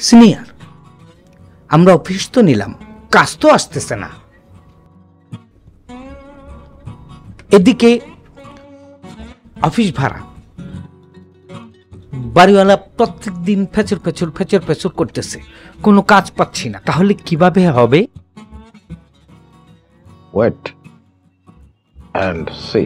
Senior, আমরা office তো নিলাম, কাজ তো আসতেছে না। এদিকে অফিস ভাড়া, বাড়িওয়ালা প্রত্যেক দিন ফেচর করতেছে, কোনো কাজ পাচ্ছি না। তাহলে কিভাবে হবে? Wait and see.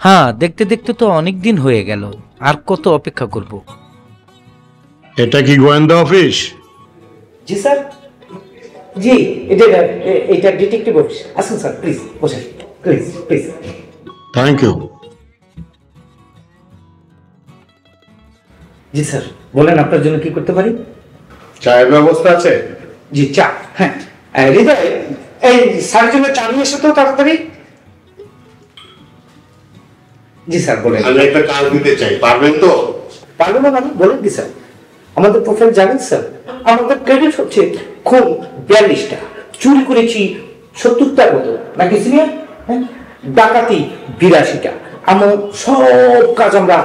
হ্যাঁ, দেখতে দেখতে তো অনেক দিন হয়ে গেল, আর কত অপেক্ষা করব? এটা কি গোয়েন্দা অফিস? জি স্যার, জি এটা ডিটেকটিভ অফিস। আসুন স্যার, প্লিজ বসেন, প্লিজ প্লিজ। Thank you. জি স্যার, বলেন আপনার জন্য কি করতে পারি? চায়ের ব্যবস্থা আছে? জি চা, হ্যাঁ। হৃদয়, এই স্যারের জন্য চা নিয়ে এসো তো তাড়াতাড়ি। জি স্যার বলেন। আমি একটা কাজ দিতে চাই, পারবেন তো? পারবো না মানে বলেন কি স্যার? আমাদের প্রোফাইল জানেন স্যার, আমাদের ক্রেডিট হচ্ছে খুব 42টা, চুরি করেছি 70টার মতো, নাকি সিনিয়র? হ্যাঁ, ডাকাতি 82টা। আমার সব কাজ আমরা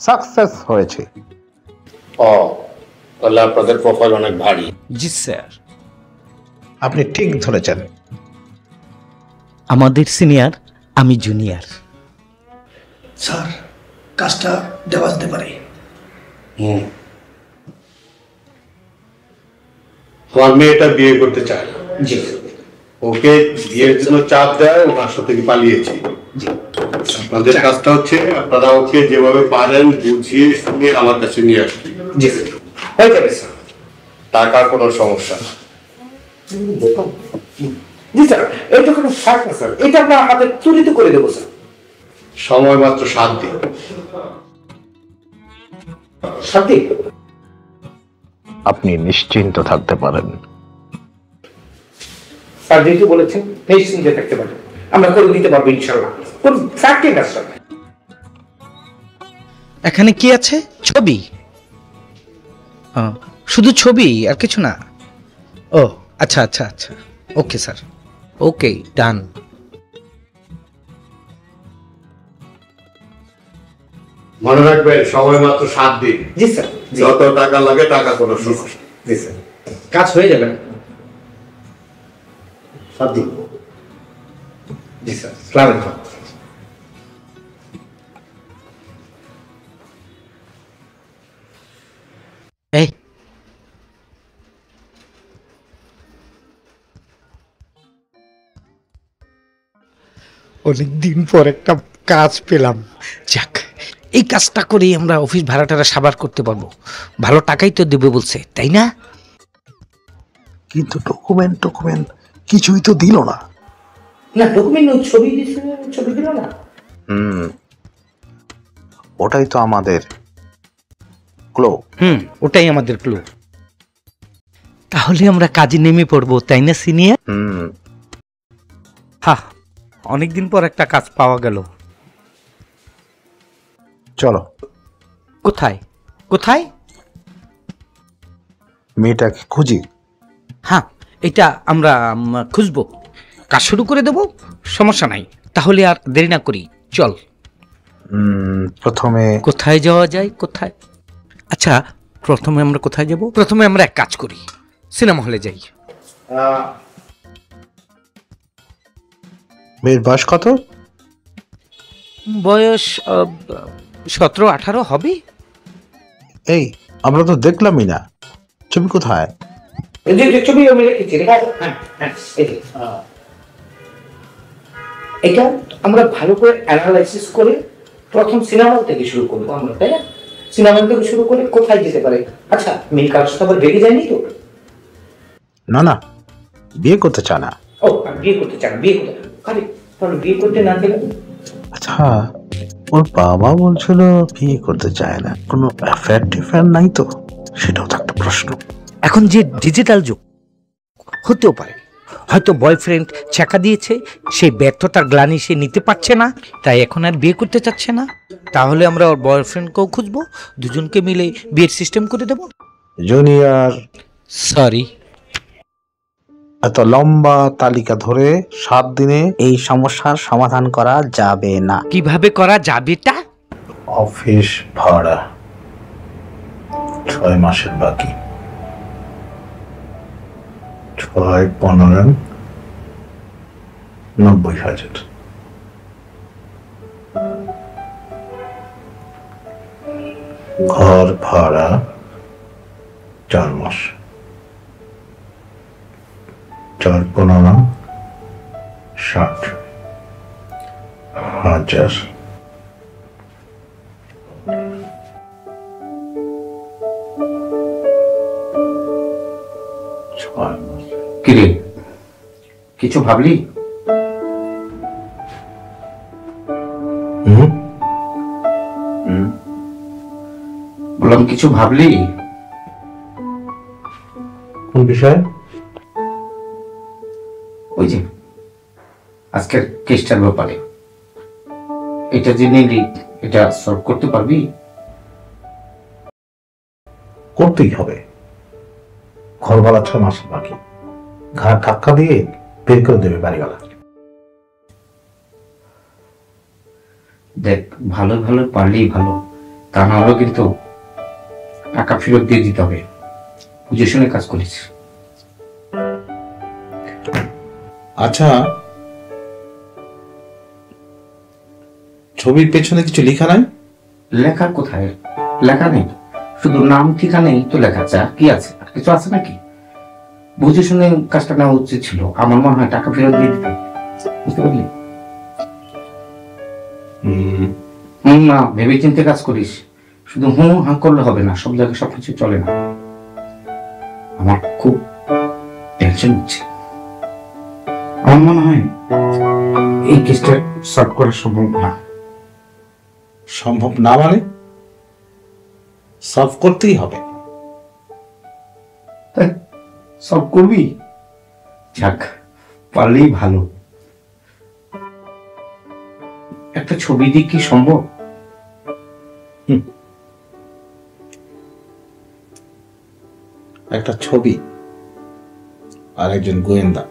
সাকসেস হয়েছে। ও, তাহলে আপনাদের প্রোফাইল অনেক ভারী। জি স্যার। আপনি ঠিক ধরেছেন। আমাদের সিনিয়র, আমি জুনিয়র। স্যার, কাজটা দেওয়া যেতে পারে। তোমার মেয়েটা বিয়ে করতে চায় না, জি ওকে বিয়ের জন্য চাপ দেয়, ওনার সাথে পালিয়েছি। জি। আপনাদের কাজটা হচ্ছে আপনারা ওকে যেভাবে পারেন বুঝিয়ে শুনিয়ে আমার কাছে নিয়ে আসবেন। জি স্যার, হয়ে যাবে স্যার। টাকার কোনো সমস্যা না। জি স্যার, এটা কোনো ফাঁক না স্যার, এটা আমরা আমাদের চুরিতে করে দেবো স্যার। সময় মাত্র 7 দিন। 7 দিন? আপনি নিশ্চিন্ত থাকতে পারেন। স্যার যেহেতু বলেছেন, নিশ্চিন্তে থাকতে পারেন, আমরা করে দিতে পারবো ইনশাল্লাহ। কোন ফ্যাক্টরি না স্যার। এখানে কি আছে? ছবি? শুধু ছবি, আর কিছু না? ও আচ্ছা আচ্ছা আচ্ছা, ওকে স্যার, ওকে, ডান। মনে রাখবেন সময় মাত্র 7 দিন। জি স্যার। যত টাকা লাগে টাকা কোনো সমস্যা। জি স্যার, কাজ হয়ে যাবে না? 7 দিন। জি স্যার, সালাম। এই অনেকদিন পর একটা কাজ পেলাম। যাক, এই কাজটা করেই আমরা অফিস ভাড়াটারা সাবার করতে পারবো। ভালো টাকাই তো দেবে বলছে, তাই না? কিন্তু ডকুমেন্ট কিছুই তো দিল না। না, ডকুমেন্ট ছবি দিছে, ছবি দিল না। ওটাই তো আমাদের ক্লো। ওটাই আমাদের ক্লু। তাহলে আমরা কাজে নেমে পড়বো, তাই না সিনিয়র? হ্যাঁ, অনেকদিন পর একটা কাজ পাওয়া গেল। চলো। কোথায় কোথায়? মেয়েটাকে খুঁজি। হ্যাঁ, এটা আমরা খুঁজবো, কাজ শুরু করে দেবো, সমস্যা নাই। তাহলে আর দেরি না করি, চল। প্রথমে কোথায় যাওয়া যায়? কোথায়? আচ্ছা, প্রথমে আমরা কোথায় যাব? প্রথমে আমরা এক কাজ করি, সিনেমা হলে যাই। মেয়ের বয়স কত? বয়স 17-18 হবে। এই, আমরা তো দেখলামই না। ছবি কোথায়? ছবি আমি রেখেছি। এটা আমরা ভালো করে অ্যানালাইসিস করে প্রথম সিনেমা হল থেকে শুরু করবো আমরা, তাই না? সিনেমা হল থেকে শুরু করে কোথায় যেতে পারে? আচ্ছা, মেয়ে কারোর সাথে আবার রেগে যায়নি তো? না না, বিয়ে করতে চায় না। ও, বিয়ে করতে চায় না? বিয়ে করতে, আরে তাহলে বিয়ে করতে না গেলে? আচ্ছা, ওর বাবা বলছিল বিয়ে করতে চায় না, কোনো অ্যাফেয়ার নাই তো? সেটাও তো একটা প্রশ্ন। এখন যে ডিজিটাল যুগ, হতেও পারে হয়তো বয়ফ্রেন্ড ছ্যাঁকা দিয়েছে, সেই ব্যর্থতার গ্লানি সে নিতে পারছে না, তাই এখন আর বিয়ে করতে চাচ্ছে না। তাহলে আমরা ওর বয়ফ্রেন্ডকেও খুঁজবো, দুজনকে মিলে বিয়ের সিস্টেম করে দেব। জুনিয়র, সরি, এত লম্বা তালিকা ধরে 7 দিনে এই সমস্যার সমাধান করা যাবে না। কিভাবে করা যাবে তা? অফিস ভাড়া 6 মাসের বাকি। 6 15 90,000। ঘর ভাড়া 4 মাস। 4 15 60,000। কিরে, কিছু ভাবলি? বললাম কিছু ভাবলি? কোন বিষয়? ওই যে আজকের কেসটার ব্যাপারে। এটা যে নিলি, এটা সলভ করতে পারবি? করতেই হবে। ঘর ভাড়া 6 মাসের বাকি। ঘাড় ধাক্কা দিয়ে বের করে দেবে বাড়িওয়ালা। দেখ, ভালো ভালো পারলেই ভালো, তা না হলেও কিন্তু টাকা ফেরত দিয়ে দিতে হবে। বুঝে শুনে কাজ করিস। আচ্ছা, ছবির পেছনে কিছু লেখা নাই? লেখা কোথায়? লেখা নেই, শুধু নাম ঠিকানাই তো লেখা আছে। আর কি আছে? আর কিছু আছে নাকি? বুঝে শুনে কাজটা নেওয়া উচিত ছিল। আমার মনে হয় টাকা ফেরত দিয়ে দিতে। বুঝতে পারলি? না, ভেবে চিন্তে কাজ করিস। শুধু হাঁ করলে হবে না, সব জায়গায় সবকিছু চলে না। আমার খুব টেনশন হচ্ছে। আমার মনে হয় এই কেসটা সলভ করা সম্ভব না। সম্ভব না মানে? সলভ করতেই হবে। সলভ করবি? যাক, পারলেই ভালো। একটা ছবি দিয়ে কি সম্ভব? একটা ছবি আর একজন গোয়েন্দা,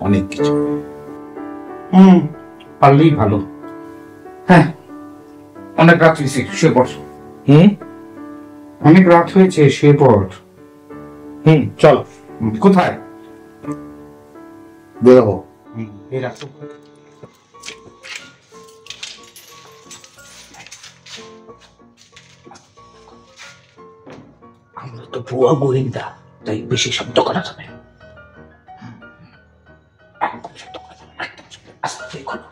অনেক কিছু। পারলেই ভালো। হ্যাঁ, অনেক রাত হয়েছে, শুয়ে পড়। অনেক রাত হয়েছে, শুয়ে পড়। চল। কোথায় বেরোবো? এই রাত আমরা তো ভুয়া গোয়েন্দা, তাই বেশি শব্দ করা যাবে না। একদম শব্দ করা যাবে না, একদম শব্দ। আস্তে করো।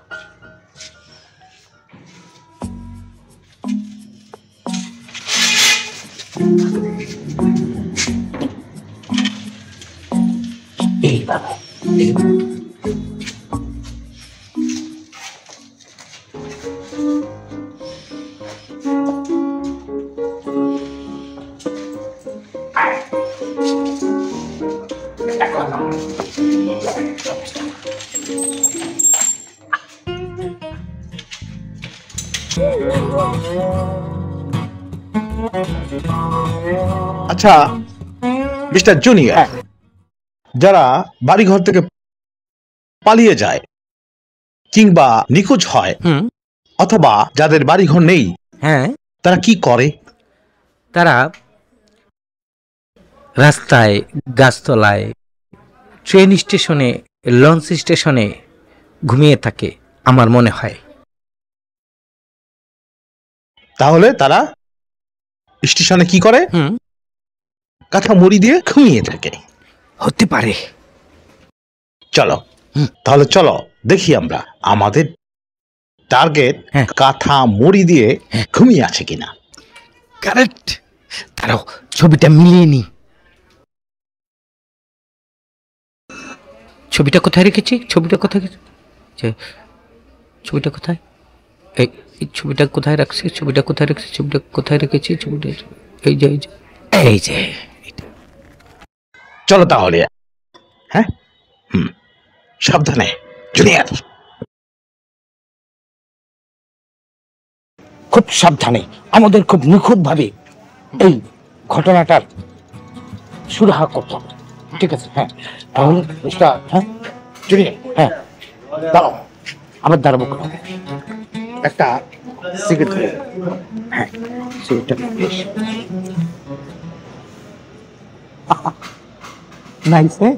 এইভাবে আচ্ছা মিস্টার জুনিয়র, যারা বাড়িঘর থেকে পালিয়ে যায় কিংবা নিখোঁজ হয় অথবা যাদের বাড়িঘর নেই, হ্যাঁ, তারা কি করে? তারা রাস্তায়, গাছতলায়, ট্রেন স্টেশনে, লঞ্চ স্টেশনে ঘুমিয়ে থাকে আমার মনে হয়। তাহলে তারা স্টেশনে কি করে? কাঁথা মুড়ি দিয়ে ঘুমিয়ে থাকে। হতে পারে। চলো তাহলে, চলো দেখি আমরা আমাদের টার্গেট কাঁথা মুড়ি দিয়ে ঘুমিয়ে আছে কিনা। কারেক্ট। তারাও ছবিটা মিলিয়ে নি। ছবিটা কোথায় রেখেছি? ছবিটা কোথায়? ছবিটা কোথায়? এই ছবিটা কোথায় রাখছি? ছবিটা কোথায় রেখেছি? ছবিটা কোথায় রেখেছি? ছবিটা এই যে, এই যে। চলো তাহলে। হ্যাঁ, সাবধানে জুনিয়র। খুব সাবধানে, আমাদের খুব নিখুঁত ভাবে এই ঘটনাটার সুরাহা করতে হবে। ঠিক আছে? হ্যাঁ, তাহলে হ্যাঁ জুনিয়র, হ্যাঁ দাঁড়াও, আবার দাঁড়াবো। একটা সিগারেট খাই। হ্যাঁ সিগারেটটা বেশ নাইস। হ্যাঁ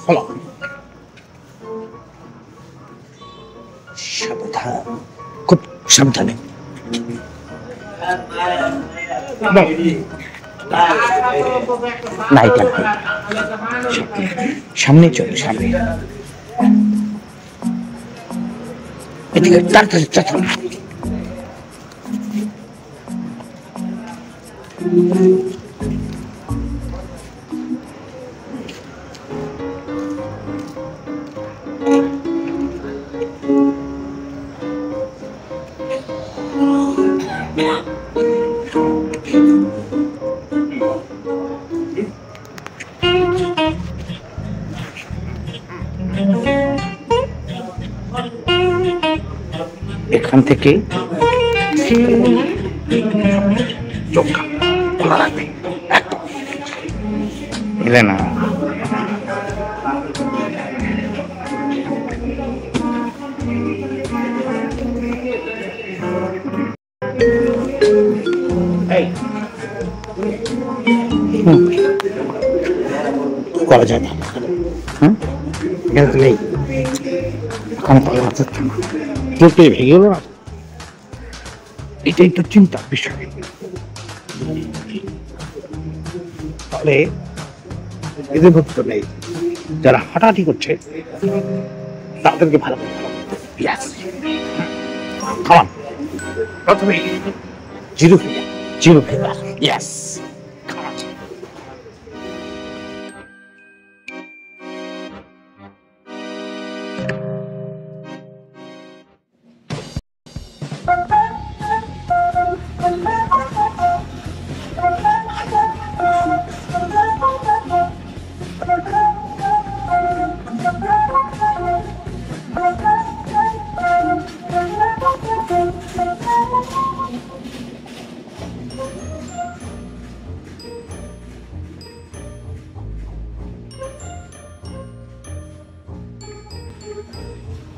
ফলো সাবধান, খুব সাবধানে। না এটা না, সামনে চলো, সামনে এদিকে তাড়াতাড়ি তাড়াতাড়ি। এখান থেকে চোখটা খোলা রাখবে, এলে না। করা যায় না, হ্যাঁ এখানে তো নেই, ওখানে পাওয়া যাচ্ছে না, চলতে ভেঙে গেল না। এটাই তো চিন্তার বিষয়। তাহলে এদের মধ্যে তো নেই, যারা হাঁটাহাঁটি করছে তাদেরকে ভালো করে খাওয়ান। প্রথমে zero figure, zero figure, yes খাওয়ান।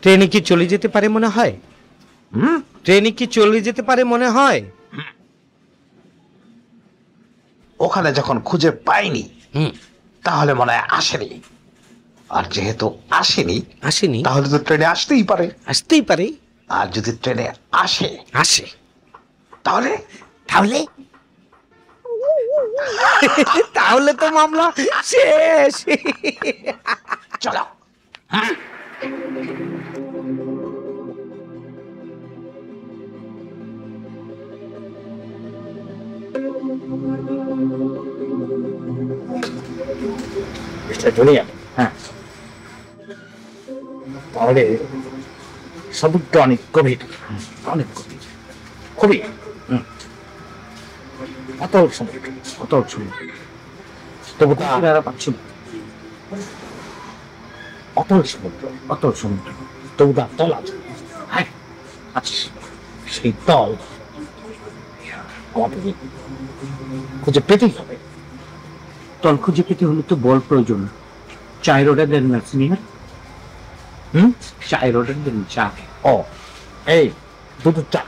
ট্রেনে কি চলে যেতে পারে মনে হয়? ট্রেনে কি চলে যেতে পারে মনে হয়? ওখানে যখন খুঁজে পাইনি তাহলে মনে হয় আসেনি, আর যেহেতু আসেনি আসেনি তাহলে তো ট্রেনে আসতেই পারে। আসতেই পারে। আর যদি ট্রেনে আসে আসে তাহলে তাহলে তাহলে তো মামলা শেষ। চলো। হ্যাঁ তাহলে সমুদ্র অনেক গভীর, অনেক গভীর, খুবই অতল সমুদ্র, অতল সমুদ্র। তবু তো আপনারা পাচ্ছেন অতল সমুদ্র, অতল সমুদ্র, তবু তার তল আছে। হ্যাঁ আচ্ছা, সেই তল আমাদের খুঁজে পেতেই হবে। তল খুঁজে পেতে হলে তো বল প্রয়োজন। চায়ের অর্ডার দেন না সিনিয়র? চায়ের অর্ডার দেন, চা। ও এই দুটো চা।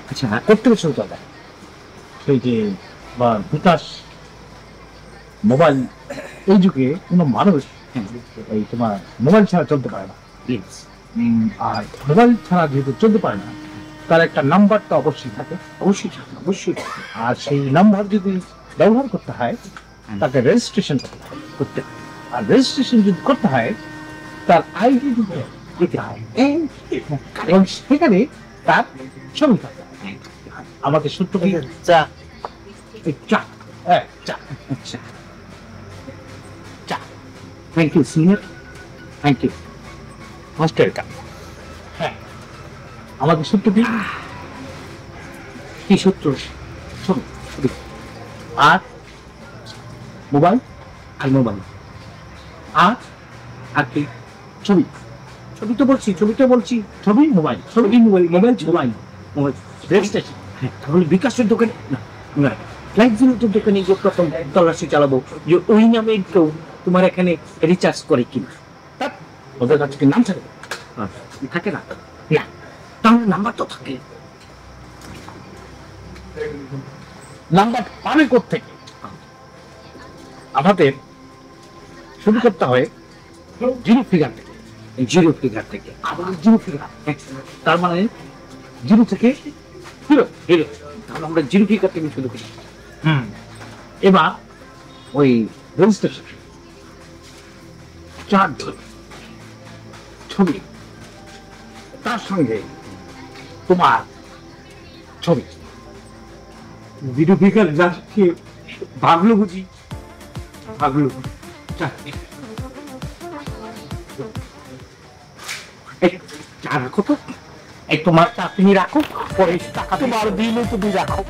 আচ্ছা করতে গেছিল দাদা সেই যে বা বিকাশ মোবাইল, এই যুগে কোনো মানুষ এই তোমার মোবাইল ছাড়া চলতে পারে না। আর মোবাইল ছাড়া যেহেতু চলতে পারে না, তার একটা নাম্বার তো অবশ্যই থাকে, অবশ্যই থাকে, অবশ্যই। আর সেই নাম্বার যদি ব্যবহার করতে হয় তাকে রেজিস্ট্রেশন করতে হয়, আর রেজিস্ট্রেশন যদি করতে হয় তার আইডি দিতে হয়, এবং সেখানে তার ছবি থাকে। আমাকে সত্য চা, চা, চা, আচ্ছা চা। Thank you senior, thank you master. হ্যাঁ আমাকে সত্য কি সত্য? ছবি আর মোবাইল, আর মোবাইল আর আর কি ছবি, ছবি তো বলছি, ছবিটা বলছি, ছবি মোবাইল, ছবি mobile, mobile mobile mobile registration. হ্যাঁ তাহলে বিকাশের দোকানে না, ফ্লাইট জিরোর দোকানে যে প্রথম তল্লাশি চালাবো, যে ওই নামে কেউ তোমার এখানে রিচার্জ করে কিনা। তা ওদের কাছে কি নাম থাকে? থাকে না। না তাহলে নাম্বার তো থাকে। নাম্বার পাবে কোত্থেকে? আমাদের শুরু করতে হয় জিরো ফিগার থেকে। জিরো ফিগার থেকে আবার জিরো ফিগার, তার মানে জিরো থেকে হিরো হিরো। তাহলে আমরা জিরো ফিগার থেকে শুরু করি। এবার ওই রেজিস্ট্রেশন চার ধরে ছবি, তার সঙ্গে তোমার ছবি। জিরো ফিগার যাকে ভাগলো বুঝি, ভাগলো চা রাখো তো, এই তোমার চা তুমি রাখো, পরে টাকা তোমার বিল তুমি রাখো।